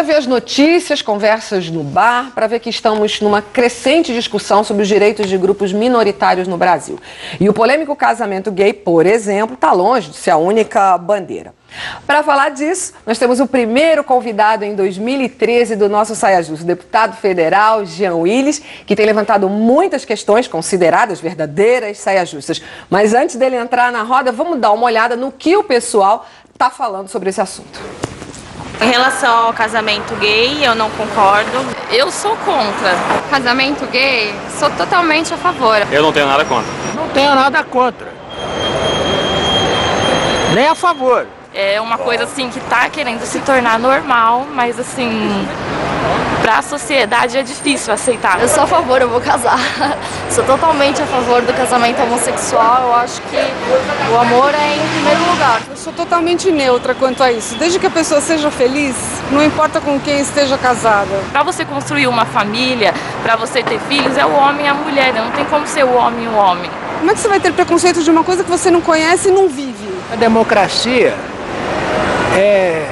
Basta ver as notícias, conversas no bar, para ver que estamos numa crescente discussão sobre os direitos de grupos minoritários no Brasil. E o polêmico casamento gay, por exemplo, está longe de ser a única bandeira. Para falar disso, nós temos o primeiro convidado em 2013 do nosso Saia Justa, o deputado federal Jean Willis, que tem levantado muitas questões consideradas verdadeiras saias justas. Mas antes dele entrar na roda, vamos dar uma olhada no que o pessoal está falando sobre esse assunto. Em relação ao casamento gay, eu não concordo. Eu sou contra. Casamento gay, sou totalmente a favor. Eu não tenho nada contra. Não tenho nada contra. Nem a favor. É uma coisa assim que tá querendo se tornar normal, mas assim, pra sociedade é difícil aceitar. Eu sou a favor, eu vou casar. Sou totalmente a favor do casamento homossexual. Eu acho que o amor é em primeiro lugar. Eu sou totalmente neutra quanto a isso. Desde que a pessoa seja feliz, não importa com quem esteja casada. Pra você construir uma família, pra você ter filhos, é o homem e a mulher, não tem como ser o homem e o homem. Como é que você vai ter preconceito de uma coisa que você não conhece e não vive? A democracia é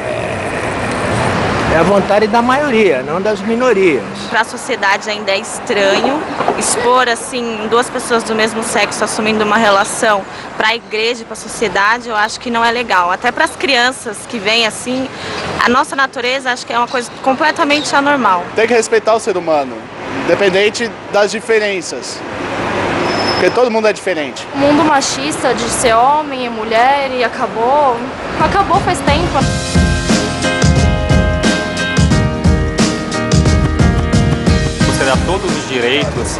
a vontade da maioria, não das minorias. Para a sociedade ainda é estranho expor assim duas pessoas do mesmo sexo assumindo uma relação. Para a igreja e para a sociedade, eu acho que não é legal. Até para as crianças que vêm assim, a nossa natureza acho que é uma coisa completamente anormal. Tem que respeitar o ser humano, independente das diferenças. Porque todo mundo é diferente. O mundo machista de ser homem e mulher e acabou faz tempo. Você dá todos os direitos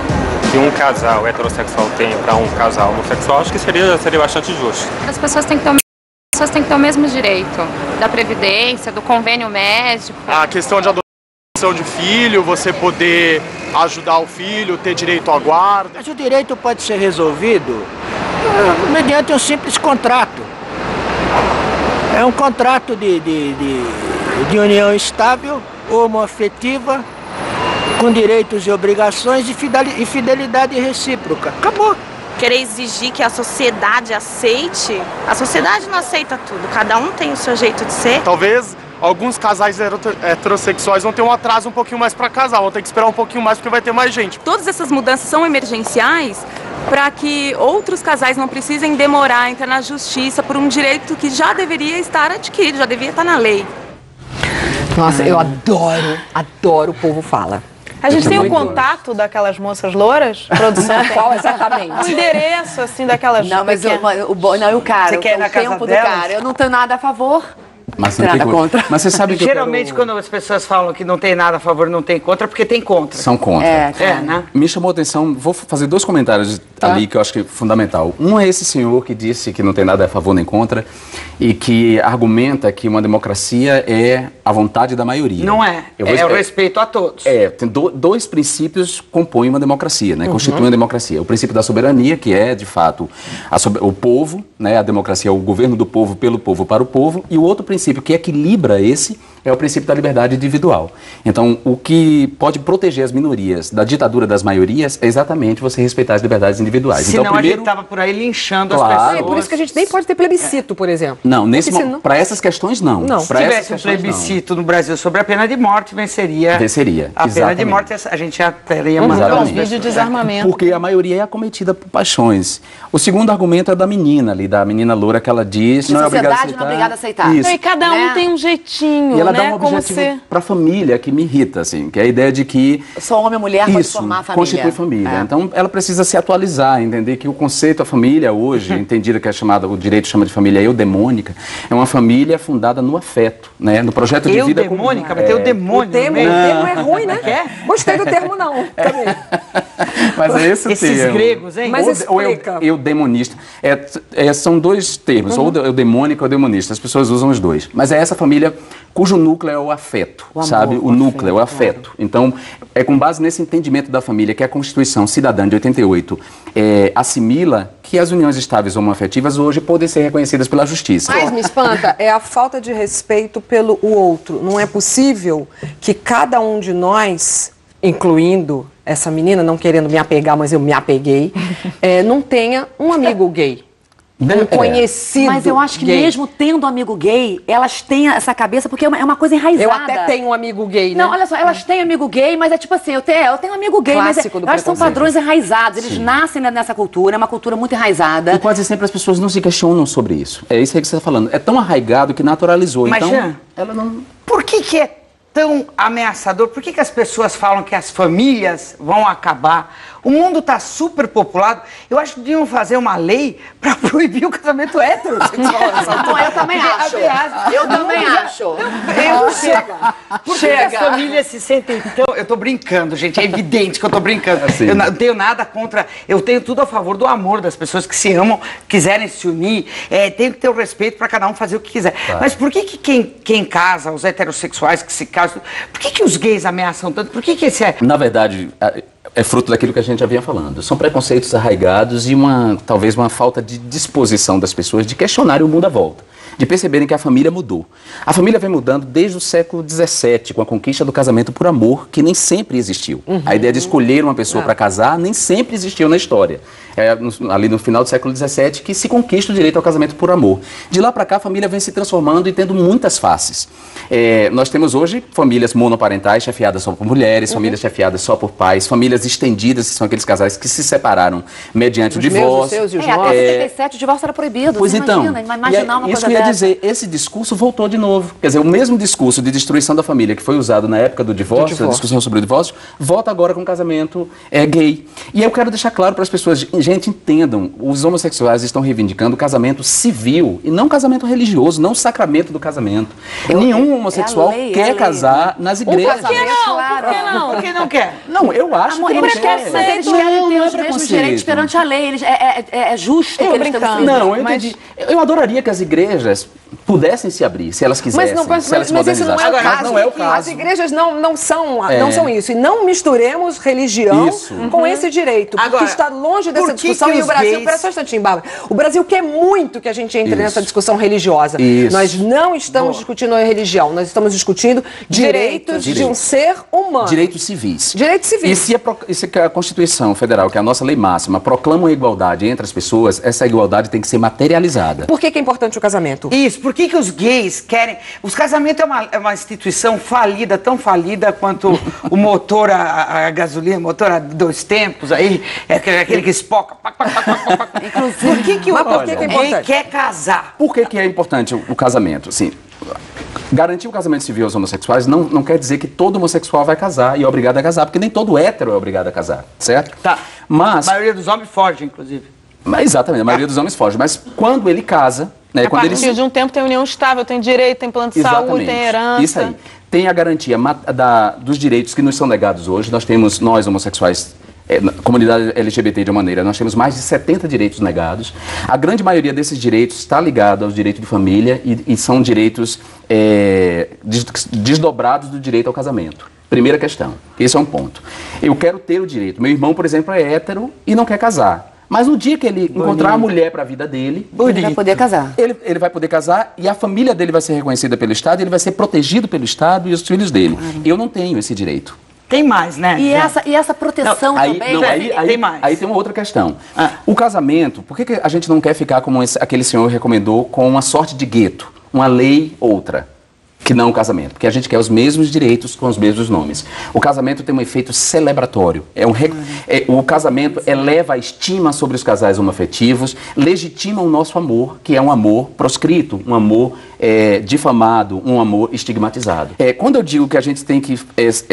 que um casal heterossexual tem para um casal homossexual, acho que seria bastante justo. As pessoas têm que ter o mesmo direito da previdência, do convênio médico. A questão de adoção de filho, você poder ajudar o filho, ter direito à guarda. Mas o direito pode ser resolvido mediante um simples contrato. É um contrato de união estável, homoafetiva, com direitos e obrigações e fidelidade recíproca. Acabou. Querer exigir que a sociedade aceite, a sociedade não aceita tudo, cada um tem o seu jeito de ser. Talvez alguns casais heterossexuais vão ter um atraso um pouquinho mais para casar, vão ter que esperar um pouquinho mais porque vai ter mais gente. Todas essas mudanças são emergenciais para que outros casais não precisem demorar a entrar na justiça por um direito que já deveria estar adquirido, já deveria estar na lei. Nossa, eu adoro o povo fala. A gente tem o contato daquelas moças louras? Produção? Qual exatamente? O endereço, assim, daquelas... Não, mas o cara, o tempo do cara. Eu não tenho nada a favor. Mas não tem contra. Mas você sabe que geralmente quando as pessoas falam que não tem nada a favor, não tem contra, porque tem contra. São contra. Né? Me chamou a atenção, vou fazer dois comentários ali que eu acho que é fundamental. Um é esse senhor que disse que não tem nada a favor nem contra e que argumenta que uma democracia é a vontade da maioria. Não é. É o respeito a todos. Tem dois princípios que compõem uma democracia, né? Constituem a democracia. O princípio da soberania, que é, de fato, o povo, né? A democracia é o governo do povo, pelo povo, para o povo. E o outro princípio que equilibra esse é o princípio da liberdade individual. Então, o que pode proteger as minorias da ditadura das maiorias é exatamente você respeitar as liberdades individuais. Senão então, primeiro, a gente estava por aí linchando claro, as pessoas. É por isso que a gente nem pode ter plebiscito, por exemplo. Não, para essas questões não. Se tivesse um plebiscito no Brasil sobre a pena de morte, venceria. A pena de morte, a gente já teria mandado um vídeo de desarmamento. Porque a maioria é acometida por paixões. O segundo argumento é da menina ali, da menina loura, que ela diz... A sociedade não é obrigada a aceitar. Isso. E cada um tem um jeitinho, e ela dá um objetivo para a família que me irrita, assim, que é a ideia de que... Só homem e mulher pode formar a família. Constitui família. Então, ela precisa se atualizar, entender que o conceito da família hoje, entendida que é chamada, o direito chama de família eudemônica, é uma família fundada no afeto, né? No projeto de vida... Eudemônica? Mas tem o demônio. O termo é ruim, né? Gostei do termo, não. Mas é esse Esses termo. Gregos, hein? Mas explica. Ou eudemonista. São dois termos, ou eudemônico ou eudemonista. As pessoas usam os dois. Mas é essa família cujo núcleo é o afeto, sabe? O núcleo, o afeto. Então, é com base nesse entendimento da família que a Constituição Cidadã de 88 assimila que as uniões estáveis homoafetivas hoje podem ser reconhecidas pela justiça. Mas me espanta, é a falta de respeito pelo outro. Não é possível que cada um de nós, incluindo essa menina, não querendo me apegar, mas eu me apeguei, não tenha um amigo gay. um conhecido. Mas eu acho que gay. mesmo tendo amigo gay, elas têm essa cabeça, porque é uma coisa enraizada. Eu até tenho um amigo gay, né? Não, olha só, elas têm amigo gay, mas é tipo assim, eu tenho um amigo gay, Clássico do mas elas são preconceito. padrões enraizados, eles nascem nessa cultura, é uma cultura muito enraizada. E quase sempre as pessoas não se questionam sobre isso. É isso aí que você está falando. É tão arraigado que naturalizou. Mas, então, Jean, ela não... por que é tão ameaçador? Por que as pessoas falam que as famílias vão acabar? O mundo está super populado. Eu acho que deviam fazer uma lei para proibir o casamento heterossexual. Não, eu também acho. Eu também acho. Chega. Por que as famílias se sentem tão... Eu tô brincando, gente. É evidente que eu tô brincando. Assim. Eu não tenho nada contra... Eu tenho tudo a favor do amor das pessoas que se amam, quiserem se unir. Tem que ter o respeito para cada um fazer o que quiser. Claro. Mas por que quem casa, os heterossexuais que se casam... Por que os gays ameaçam tanto? Por que esse é... Na verdade, é fruto daquilo que a gente já vinha falando. São preconceitos arraigados e talvez uma falta de disposição das pessoas de questionarem o mundo à volta, de perceberem que a família mudou. A família vem mudando desde o século XVII, com a conquista do casamento por amor, que nem sempre existiu. A ideia de escolher uma pessoa para casar nem sempre existiu na história. Ali no final do século XVII que se conquista o direito ao casamento por amor. De lá para cá, a família vem se transformando e tendo muitas faces. Nós temos hoje famílias monoparentais chefiadas só por mulheres, famílias chefiadas só por pais, famílias estendidas, que são aqueles casais que se separaram mediante o divórcio. Os seus e os Até 77 o divórcio era proibido. Pois você então, imaginar uma isso coisa que eu ia dessa. dizer, esse discurso voltou de novo. Quer dizer, o mesmo discurso de destruição da família que foi usado na época do divórcio, a discussão sobre o divórcio, volta agora com o casamento gay. E eu quero deixar claro para as pessoas, gente, entendam, os homossexuais estão reivindicando o casamento civil e não o casamento religioso, não o sacramento do casamento. Nenhum homossexual quer casar nas igrejas. Por que não? Claro. Por que não quer? Não, eu acho que não quer. Mas eles querem ter os mesmos direitos perante a lei. É justo que eles tenham esse Não, eu entendi. Eu adoraria que as igrejas pudessem se abrir, se elas quisessem, se elas se modernizassem. Mas não é o caso. As igrejas não são isso. E não misturemos religião com esse direito. Porque está longe dessa discussão. E o Brasil, espera só um instantinho, Bárbara. O Brasil quer muito que a gente entre nessa discussão religiosa. Nós não estamos discutindo a religião. Nós estamos discutindo direitos de um ser humano. Direitos civis. Direitos civis. E se a Constituição Federal, que é a nossa lei máxima, proclama a igualdade entre as pessoas, essa igualdade tem que ser materializada. Por que é importante o casamento? Isso, por que os gays querem... Os casamentos é uma instituição falida, tão falida quanto o motor a gasolina, motor a 2 tempos, aí, aquele que espoca. Inclusive, por que o gay quer casar? Por que é importante o casamento? Assim, garantir o casamento civil aos homossexuais não quer dizer que todo homossexual vai casar e é obrigado a casar, porque nem todo hétero é obrigado a casar, certo? Tá. Mas... A maioria dos homens foge, inclusive. Exatamente, a maioria dos homens foge. Mas quando ele casa... Né, a partir de um tempo tem união estável, tem direito, tem plano de saúde, tem herança. Isso aí. Tem a garantia dos direitos que nos são negados hoje. Nós homossexuais, comunidade LGBT de uma maneira, nós temos mais de 70 direitos negados. A grande maioria desses direitos está ligada aos direitos de família e são direitos desdobrados do direito ao casamento. Primeira questão. Esse é um ponto. Eu quero ter o direito. Meu irmão, por exemplo, é hétero e não quer casar. Mas no dia que ele encontrar a mulher para a vida dele, ele vai poder casar. Ele vai poder casar e a família dele vai ser reconhecida pelo Estado, ele vai ser protegido pelo Estado e os filhos dele. Eu não tenho esse direito. Tem mais, né? E essa proteção também? Tem mais. Aí tem uma outra questão. O casamento, por que a gente não quer ficar como aquele senhor recomendou, com uma sorte de gueto? Uma lei outra. Que não o casamento, porque a gente quer os mesmos direitos com os mesmos nomes. O casamento tem um efeito celebratório. O casamento eleva a estima sobre os casais homoafetivos, legitima o nosso amor, que é um amor proscrito, um amor difamado, um amor estigmatizado. Quando eu digo que a gente tem que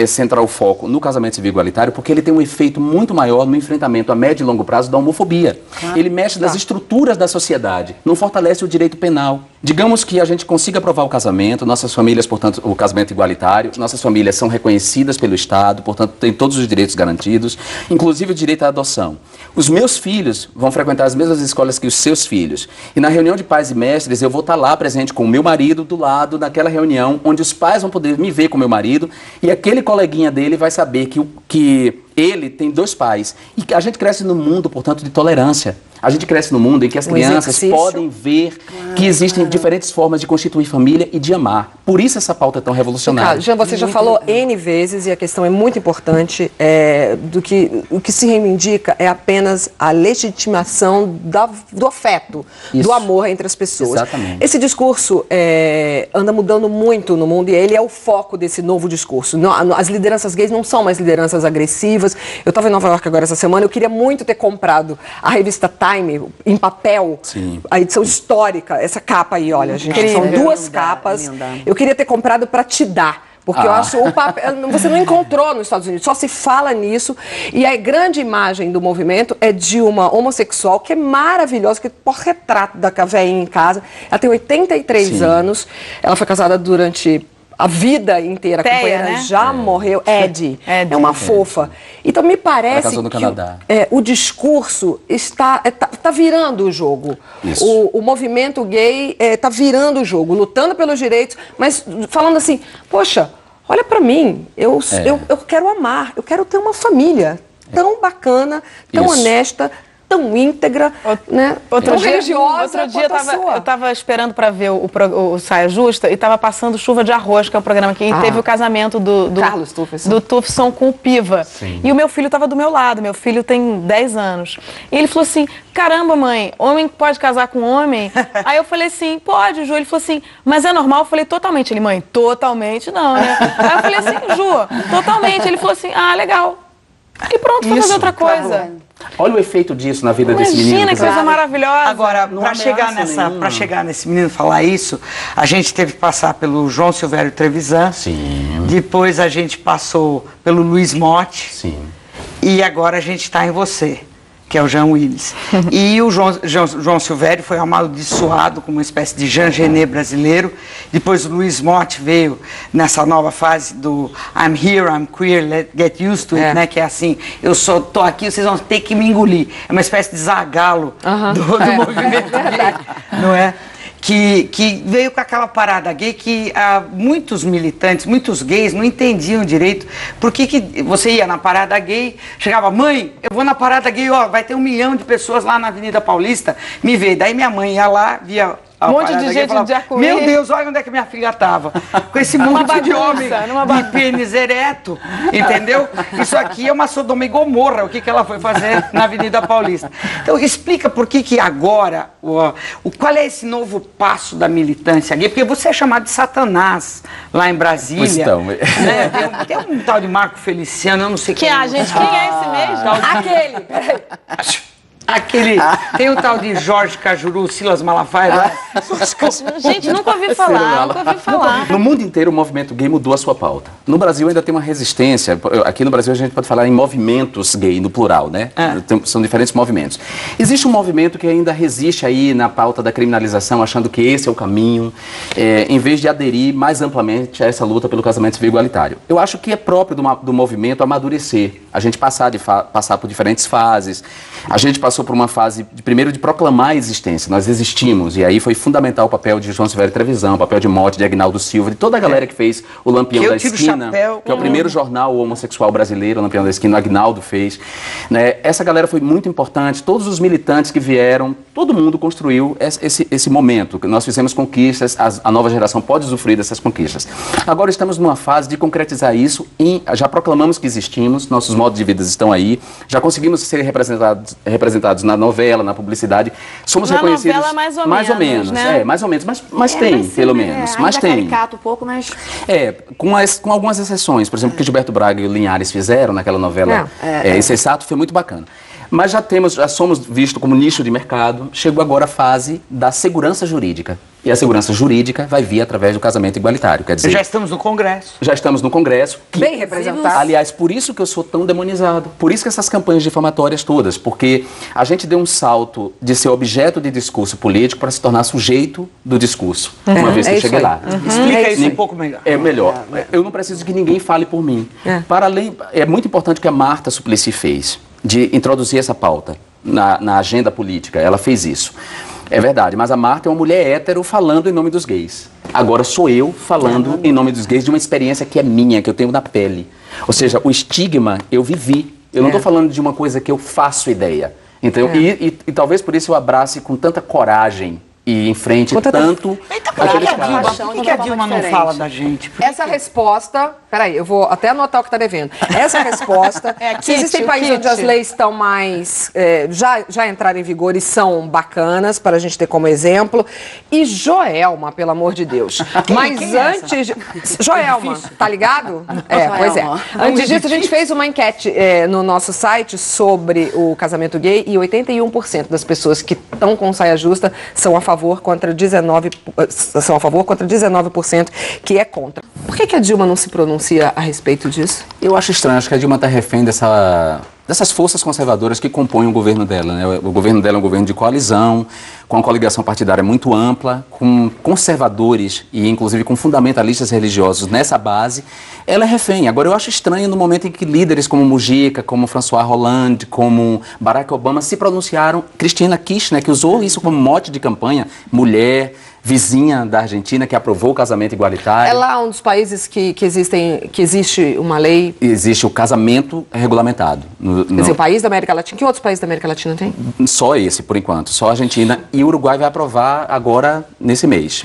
centrar o foco no casamento civil igualitário, porque ele tem um efeito muito maior no enfrentamento a médio e longo prazo da homofobia. Ele mexe nas estruturas da sociedade, não fortalece o direito penal. Digamos que a gente consiga aprovar o casamento, nossas famílias, portanto, o casamento igualitário, nossas famílias são reconhecidas pelo Estado, portanto, têm todos os direitos garantidos, inclusive o direito à adoção. Os meus filhos vão frequentar as mesmas escolas que os seus filhos. E na reunião de pais e mestres, eu vou estar lá presente com o meu marido do lado naquela reunião, onde os pais vão poder me ver com o meu marido e aquele coleguinha dele vai saber que ele tem 2 pais. E a gente cresce num mundo, portanto, de tolerância. A gente cresce num mundo em que as crianças podem ver que existem diferentes formas de constituir família e de amar. Por isso essa pauta é tão revolucionária. Jean, você já falou N vezes, e a questão é muito importante, o que se reivindica é apenas a legitimação do afeto, do amor entre as pessoas. Exatamente. Esse discurso anda mudando muito no mundo, e ele é o foco desse novo discurso. As lideranças gays não são mais lideranças agressivas. Eu estava em Nova York agora essa semana, eu queria muito ter comprado a revista Time em papel, a edição histórica, essa capa aí, olha, gente, são duas capas. Eu queria ter comprado para te dar. Porque eu acho o papel. Você não encontrou nos Estados Unidos, só se fala nisso. E a grande imagem do movimento é de uma homossexual que é maravilhosa, que é porta-retrato da velhinha em casa. Ela tem 83 anos, ela foi casada durante a vida inteira, a companheira já morreu. Ed, é uma fofa. Então me parece que o discurso está virando o jogo. O movimento gay está virando o jogo, lutando pelos direitos, mas falando assim, poxa, olha para mim, eu quero amar, eu quero ter uma família tão bacana, tão honesta, tão íntegra, né? Outro dia religiosa. Eu estava esperando para ver o Saia Justa e estava passando Chuva de Arroz, que é o programa que teve o casamento do Carlos Tufesson. Do Tufesson com o Piva. E o meu filho estava do meu lado, meu filho tem 10 anos. E ele falou assim, caramba, mãe, homem pode casar com homem? Aí eu falei assim, pode, Ju. Ele falou assim, mas é normal? Eu falei, totalmente. Ele, mãe, totalmente não, né? Aí eu falei assim, Ju, totalmente. Ele falou assim, legal. E pronto, foi fazer outra coisa. Olha o efeito disso na vida desse menino. Imagina que coisa maravilhosa. Agora, para chegar nesse menino falar isso, a gente teve que passar pelo João Silvério Trevisan. Depois a gente passou pelo Luiz Motti. E agora a gente está em você, que é o Jean Willis. E o João Silvério foi amaldiçoado como uma espécie de Jean Genet brasileiro. Depois o Luiz Motti veio nessa nova fase do I'm here, I'm queer, let's get used to it, né? Que é assim, eu só tô aqui, vocês vão ter que me engolir. É uma espécie de Zagalo do movimento gay, não é? Que veio com aquela parada gay que muitos militantes, muitos gays não entendiam direito. Por que você ia na parada gay, chegava, mãe, eu vou na parada gay, vai ter 1 milhão de pessoas lá na Avenida Paulista, me vê. Daí minha mãe ia lá, via um monte de gente de arco-íris. Meu Deus, olha onde é que minha filha estava. Com esse monte de homem de pênis ereto, entendeu? Isso aqui é uma Sodoma e Gomorra, o que ela foi fazer na Avenida Paulista. Então, explica por que agora, qual é esse novo passo da militância gay? Porque você é chamado de Satanás lá em Brasília. Né? Tem um tal de Marco Feliciano, eu não sei quem é. Gente, quem é esse mesmo? Aquele, tem o tal de Jorge Cajuru, Silas Malafaia. Gente, nunca ouvi falar. No mundo inteiro o movimento gay mudou a sua pauta. No Brasil ainda tem uma resistência. Aqui no Brasil a gente pode falar em movimentos gay, no plural, né? São diferentes movimentos. Existe um movimento que ainda resiste aí na pauta da criminalização, achando que esse é o caminho, em vez de aderir mais amplamente a essa luta pelo casamento civil igualitário. Eu acho que é próprio do movimento amadurecer, a gente passar por diferentes fases. A gente passou por uma fase, primeiro, de proclamar a existência. Nós existimos, e aí foi fundamental o papel de João Silvério Trevisan, o papel de Motti, de Aguinaldo Silva, de toda a galera que fez o Lampião da Esquina, que é o primeiro jornal homossexual brasileiro, o Lampião da Esquina, o Aguinaldo fez. Né? Essa galera foi muito importante, todos os militantes que vieram, todo mundo construiu esse momento. Nós fizemos conquistas, a nova geração pode usufruir dessas conquistas. Agora estamos numa fase de concretizar isso, já proclamamos que existimos, nossos modos de vida estão aí, já conseguimos ser representados na novela, na publicidade, somos reconhecidos novela, mais ou menos, né? Mais ou menos, mas tem, pelo menos, mas tem. Caricato um pouco, mas... Com algumas exceções, por exemplo, o que Gilberto Braga e o Linhares fizeram naquela novela Esse Exato foi muito bacana. Mas já somos vistos como nicho de mercado, chegou agora a fase da segurança jurídica. E a segurança jurídica vai vir através do casamento igualitário, quer dizer... Já estamos no Congresso. Já estamos no Congresso. Bem representado. Aliás, por isso que eu sou tão demonizado. Por isso que essas campanhas difamatórias todas. Porque a gente deu um salto de ser objeto de discurso político para se tornar sujeito do discurso. Uma vez que eu cheguei lá. Explica isso um pouco melhor. É melhor. Eu não preciso que ninguém fale por mim. Para além, é muito importante o que a Marta Suplicy fez, de introduzir essa pauta na agenda política. Ela fez isso. É verdade, mas a Marta é uma mulher hétero falando em nome dos gays. Agora sou eu falando em nome dos gays de uma experiência que é minha, que eu tenho na pele. Ou seja, o estigma eu vivi. Eu não estou falando de uma coisa que eu faço ideia. Então, e talvez por isso eu abrace com tanta coragem e enfrente tanto aqueles casos. Por que a Dilma não fala da gente? Essa resposta, peraí, eu vou até anotar o que está devendo. Essa resposta, se existem países onde as leis estão mais, já entraram em vigor e são bacanas, para a gente ter como exemplo. E Joelma, pelo amor de Deus. Mas antes... Joelma, tá ligado? Pois é. Antes disso, a gente fez uma enquete no nosso site sobre o casamento gay e 81% das pessoas que estão com saia justa são a favor contra 19% que é contra. Por que a Dilma não se pronuncia a respeito disso? Eu acho estranho, acho que a Dilma está refém dessas forças conservadoras que compõem o governo dela, né? O governo dela é um governo de coalizão, com uma coligação partidária muito ampla, com conservadores e inclusive com fundamentalistas religiosos nessa base. Ela é refém. Agora, eu acho estranho no momento em que líderes como Mujica, como François Hollande, como Barack Obama se pronunciaram. Cristina Kirchner, que usou isso como mote de campanha, mulher, vizinha da Argentina, que aprovou o casamento igualitário. É lá um dos países que existe uma lei... Existe o casamento regulamentado. Quer dizer, o país da América Latina... Que outros países da América Latina tem? Só esse, por enquanto. Só a Argentina. E o Uruguai vai aprovar agora, nesse mês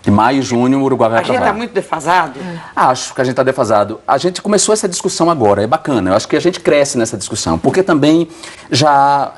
de maio, junho, o Uruguai vai aprovar. A gente está muito defasado? Acho que a gente está defasado. A gente começou essa discussão agora, é bacana. Eu acho que a gente cresce nessa discussão, porque também já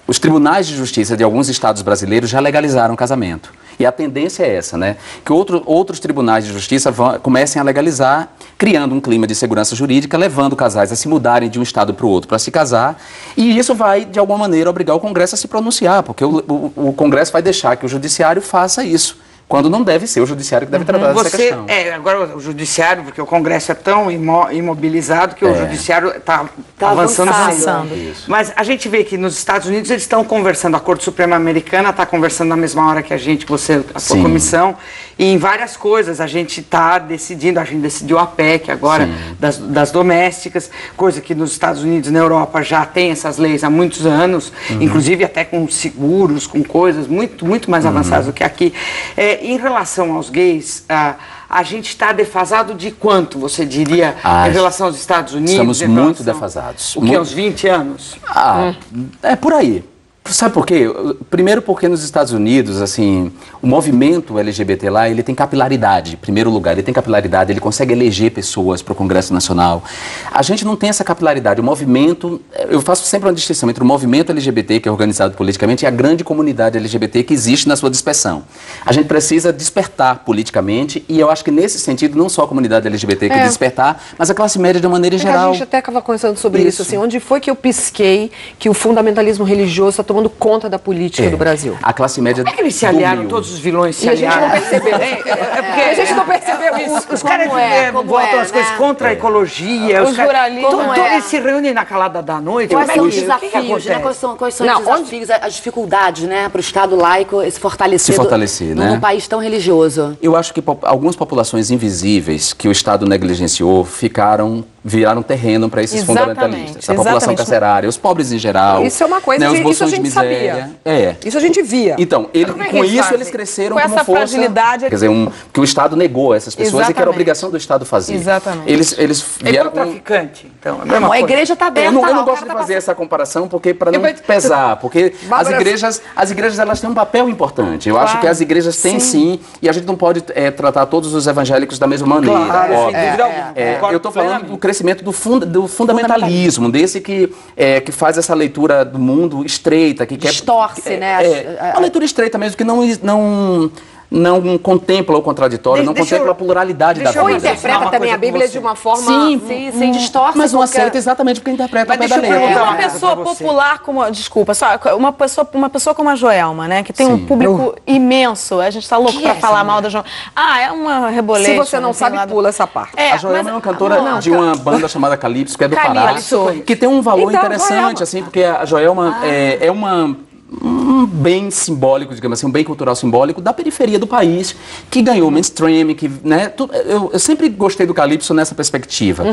os tribunais de justiça de alguns estados brasileiros já legalizaram o casamento. E a tendência é essa, né? Que outros tribunais de justiça comecem a legalizar, criando um clima de segurança jurídica, levando casais a se mudarem de um estado para o outro para se casar. E isso vai, de alguma maneira, obrigar o Congresso a se pronunciar, porque o Congresso vai deixar que o Judiciário faça isso. Quando não deve ser o Judiciário que deve tratar dessa questão. Agora o Judiciário, porque o Congresso é tão imobilizado que o Judiciário está avançando. Mas a gente vê que nos Estados Unidos eles estão conversando, a Corte Suprema Americana está conversando na mesma hora que a gente, a sua comissão, e em várias coisas a gente está decidindo, a gente decidiu a PEC agora das domésticas, coisa que nos Estados Unidos e na Europa já tem essas leis há muitos anos, inclusive até com seguros, com coisas muito mais avançadas do que aqui. Em relação aos gays, a gente está defasado de quanto, você diria, em relação aos Estados Unidos? Estamos muito defasados. O que, uns 20 anos? É por aí. Sabe por quê? Primeiro porque nos Estados Unidos, assim, o movimento LGBT lá, ele tem capilaridade, em primeiro lugar, ele tem capilaridade, ele consegue eleger pessoas para o Congresso Nacional. A gente não tem essa capilaridade, o movimento, eu faço sempre uma distinção entre o movimento LGBT, que é organizado politicamente, e a grande comunidade LGBT que existe na sua dispersão. A gente precisa despertar politicamente, e eu acho que nesse sentido, não só a comunidade LGBT que despertar, mas a classe média de uma maneira geral. A gente até estava conversando sobre isso, assim, onde foi que eu pisquei que o fundamentalismo religioso está tomando conta da política do Brasil? A classe média. Como é que eles se aliaram, todos os vilões se aliaram? A gente não percebeu. Porque a gente não percebeu. Os caras votam as coisas contra a ecologia. Os jornalistas. Eles se reúnem na calada da noite. Quais são os desafios, né? Quais são os desafios, as dificuldades, né? Para o Estado laico se fortalecer num país tão religioso? Eu acho que algumas populações invisíveis que o Estado negligenciou viraram terreno para esses fundamentalistas. A população carcerária, os pobres em geral. Isso é uma coisa, os isso a gente sabia. Isso a gente via. Então, com isso eles cresceram como essa força. Fragilidade. Quer dizer, que o Estado negou a essas pessoas e que era obrigação do Estado fazer. Exatamente. Eles vieram traficante, então. A igreja está aberta. Eu não gosto de fazer essa comparação para não pesar, porque as igrejas elas têm um papel importante. Eu acho que as igrejas têm sim, e a gente não pode tratar todos os evangélicos da mesma maneira. Eu estou falando do crescimento do fundamentalismo, desse que faz essa leitura do mundo estreita, que distorce, né? Uma leitura estreita mesmo, que não contempla o contraditório, não contempla a pluralidade da vida. Ou interpreta também a Bíblia de uma forma... Sim, distorce. Mas não aceita exatamente porque interpreta a pé da lei. Uma pessoa popular como... Desculpa, só uma pessoa como a Joelma, né? Que tem um público imenso. A gente tá louco pra falar mal da Joelma. É uma rebolete. Se você não sabe, pula essa parte. A Joelma é uma cantora de uma banda chamada Calypso, que é do Pará. Que tem um valor interessante, assim, porque a Joelma é um bem simbólico, digamos assim, um bem cultural simbólico da periferia do país, que ganhou mainstream, eu sempre gostei do Calypso nessa perspectiva.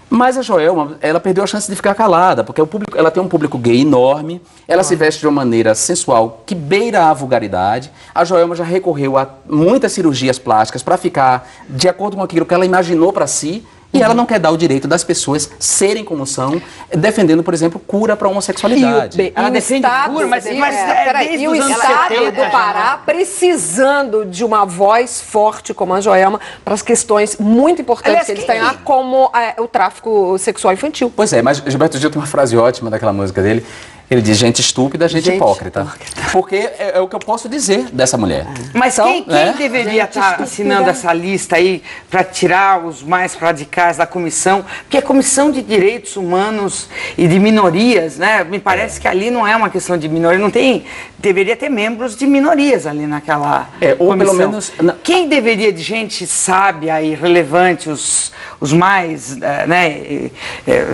Mas a Joelma, ela perdeu a chance de ficar calada, porque ela tem um público gay enorme, ela se veste de uma maneira sensual que beira a vulgaridade. A Joelma já recorreu a muitas cirurgias plásticas para ficar de acordo com aquilo que ela imaginou para si, E ela não quer dar o direito das pessoas serem como são, defendendo, por exemplo, cura para a homossexualidade. Ela defende cura, mas e o Estado do Pará precisando de uma voz forte como a Joelma para as questões muito importantes que eles têm lá, como o tráfico sexual infantil. Pois é, mas Gilberto Gil tem uma frase ótima daquela música dele. Ele diz gente estúpida, gente hipócrita. Porque é o que eu posso dizer dessa mulher. Mas quem deveria estar assinando essa lista aí para tirar os mais radicais da comissão? Porque a Comissão de Direitos Humanos e de Minorias, né? Me parece que ali não é uma questão de minoria, não tem... Deveria ter membros de minorias ali naquela ou comissão. pelo menos... Quem deveria de gente sábia e relevante, os mais,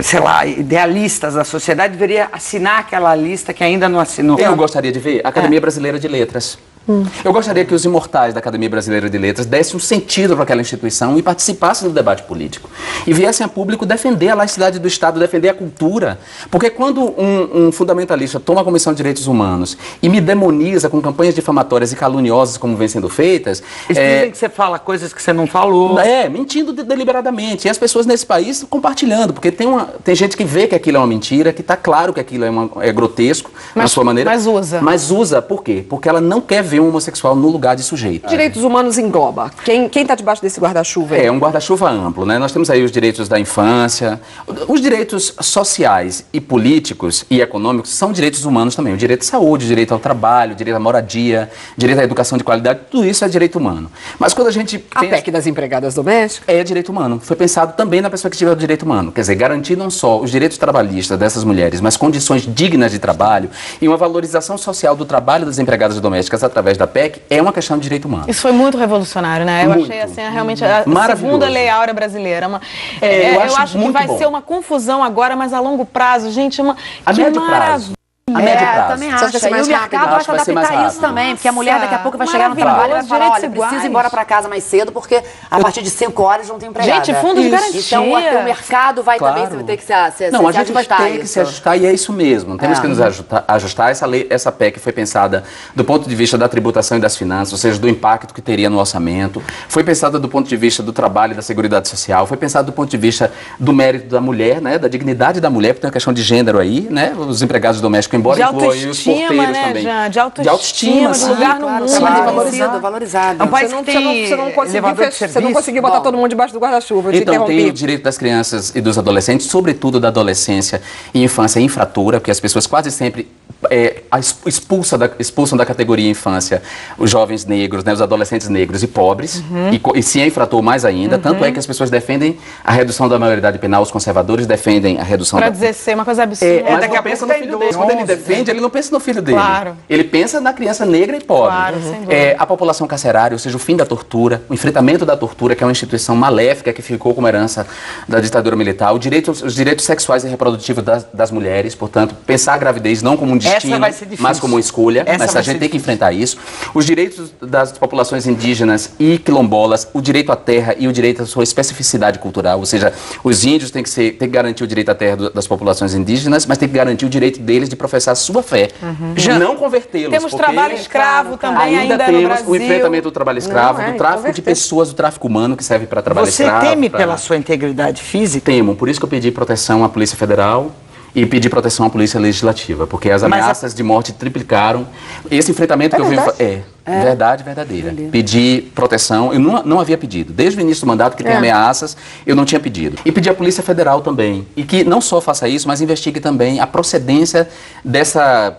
sei lá, idealistas da sociedade, deveria assinar aquela lista que ainda não assinou? Eu gostaria de ver a Academia Brasileira de Letras. Eu gostaria que os imortais da Academia Brasileira de Letras dessem um sentido para aquela instituição e participassem do debate político. E viessem a público defender a laicidade do Estado, defender a cultura. Porque quando um fundamentalista toma a Comissão de Direitos Humanos e me demoniza com campanhas difamatórias e caluniosas como vêm sendo feitas... Eles dizem que você fala coisas que você não falou. Mentindo deliberadamente. E as pessoas nesse país compartilhando, porque tem gente que vê que aquilo é uma mentira, que está claro que aquilo é grotesco, na sua maneira. Mas usa. Mas usa, por quê? Porque ela não quer ver um homossexual no lugar de sujeito. Direitos humanos engloba. Quem está debaixo desse guarda-chuva? É um guarda-chuva amplo, né? Nós temos aí os direitos da infância, os direitos sociais e políticos e econômicos são direitos humanos também. O direito à saúde, o direito ao trabalho, o direito à moradia, o direito à educação de qualidade, tudo isso é direito humano. Mas quando a gente... A PEC das empregadas domésticas? É direito humano. Foi pensado também na perspectiva do direito humano. Quer dizer, garantir não só os direitos trabalhistas dessas mulheres, mas condições dignas de trabalho e uma valorização social do trabalho das empregadas domésticas através da PEC é uma questão de direito humano. Isso foi muito revolucionário, né? Eu achei assim, realmente a segunda Lei Áurea brasileira. Eu acho que vai ser uma confusão agora, mas a longo prazo, gente, a médio prazo. A médio prazo. Também acho. E o mercado vai se adaptar a isso também, porque a mulher daqui a pouco vai chegar no trabalho e vai falar, olha, preciso ir embora para casa mais cedo, porque a partir de 5 horas não tem empregada. Gente, fundo de garantia. Então o mercado vai também ter que se ajustar. Não, a gente vai ter que se ajustar e é isso mesmo. Temos que nos ajustar. Essa PEC foi pensada do ponto de vista da tributação e das finanças, ou seja, do impacto que teria no orçamento. Foi pensada do ponto de vista do trabalho e da seguridade social. Foi pensada do ponto de vista do mérito da mulher, né, da dignidade da mulher, porque tem uma questão de gênero aí, né, os empregados domésticos, embora incluam os porteiros também. Jean, de autoestima, de lugar no mundo. Valorizado. É um país que tem você não conseguiu botar todo mundo debaixo do guarda-chuva. Então, tem o direito das crianças e dos adolescentes, sobretudo da adolescência e infância infratura, porque as pessoas quase sempre expulsam da categoria infância os jovens negros, né, os adolescentes negros e pobres, e se é infrator mais ainda, tanto é que as pessoas defendem a redução da maioridade penal, os conservadores defendem a redução da... Para dizer ser uma coisa absurda. Mas daqui a pouco pensa no filho dele. Quando ele defende, ele não pensa no filho dele. Claro. Ele pensa na criança negra e pobre. Claro, sem dúvida. A população carcerária, ou seja, o fim da tortura, o enfrentamento da tortura, que é uma instituição maléfica que ficou como herança da ditadura militar, os direitos sexuais e reprodutivos das mulheres, portanto, pensar a gravidez não como um destino, mas como uma escolha, mas a gente tem que enfrentar isso. Os direitos das populações indígenas e quilombolas, o direito à terra e o direito à sua especificidade cultural, ou seja, os índios têm que garantir o direito à terra das populações indígenas, mas tem que garantir o direito deles de professar a sua fé, não convertê-los. Temos trabalho escravo também ainda temos no Brasil. O enfrentamento do trabalho escravo, do tráfico de pessoas, do tráfico humano que serve para trabalho escravo. Você teme pela sua integridade física? Temo, por isso que eu pedi proteção à Polícia Federal e pedi proteção à Polícia Legislativa, porque as ameaças de morte triplicaram. Esse enfrentamento que eu vi verdade verdadeira. Pedi proteção, eu não havia pedido. Desde o início do mandato que tem ameaças, eu não tinha pedido. E pedi à Polícia Federal também, e que não só faça isso, mas investigue também a procedência dessa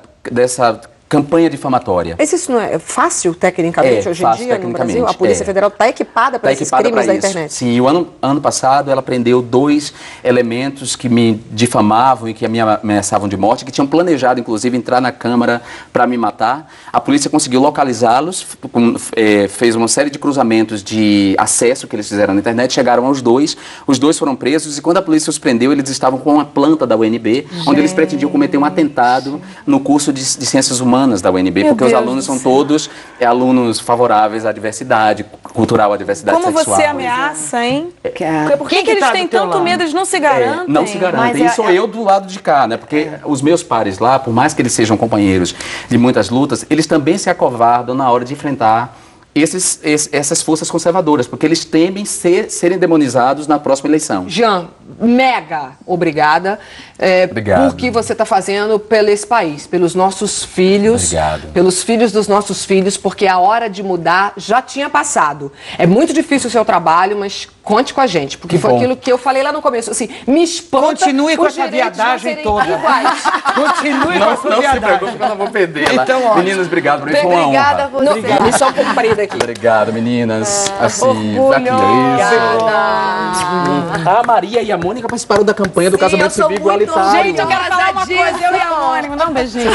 campanha difamatória. Mas isso não é fácil, tecnicamente, hoje em dia, no Brasil? A Polícia Federal está equipada para esses crimes da internet? Sim, o ano passado ela prendeu 2 elementos que me difamavam e que me ameaçavam de morte, que tinham planejado, inclusive, entrar na Câmara para me matar. A polícia conseguiu localizá-los, fez uma série de cruzamentos de acesso que eles fizeram na internet, chegaram aos 2, os 2 foram presos e quando a polícia os prendeu, eles estavam com uma planta da UNB, onde eles pretendiam cometer um atentado no curso de Ciências Humanas da UNB, porque os alunos são todos alunos favoráveis à diversidade cultural, à diversidade sexual. Como você ameaça, hein? Por que eles têm tanto medo? Eles não se garantem? Não se garantem. E sou eu do lado de cá, né? Porque os meus pares lá, por mais que eles sejam companheiros de muitas lutas, eles também se acovardam na hora de enfrentar essas forças conservadoras, porque eles temem serem demonizados na próxima eleição. Jean, mega obrigada Obrigado. por que você está fazendo pelo esse país, pelos nossos filhos, Obrigado. pelos filhos dos nossos filhos, porque a hora de mudar já tinha passado. É muito difícil o seu trabalho, mas conte com a gente, porque foi aquilo que eu falei lá no começo, assim, me espanta. Continue com essa viadagem toda. Continue com essa viadagem. Não se preocupe que eu não vou perder lá. Então, meninas, obrigado por mim, foi uma honra. Obrigada a você. Obrigada. Missão cumprida aqui. Obrigado, meninas. Assim, orgulho. a Maria e a Mônica participaram da campanha do casamento civil igualitário. Gente, eu quero falar uma coisa, eu e a Mônica, me dá um beijinho.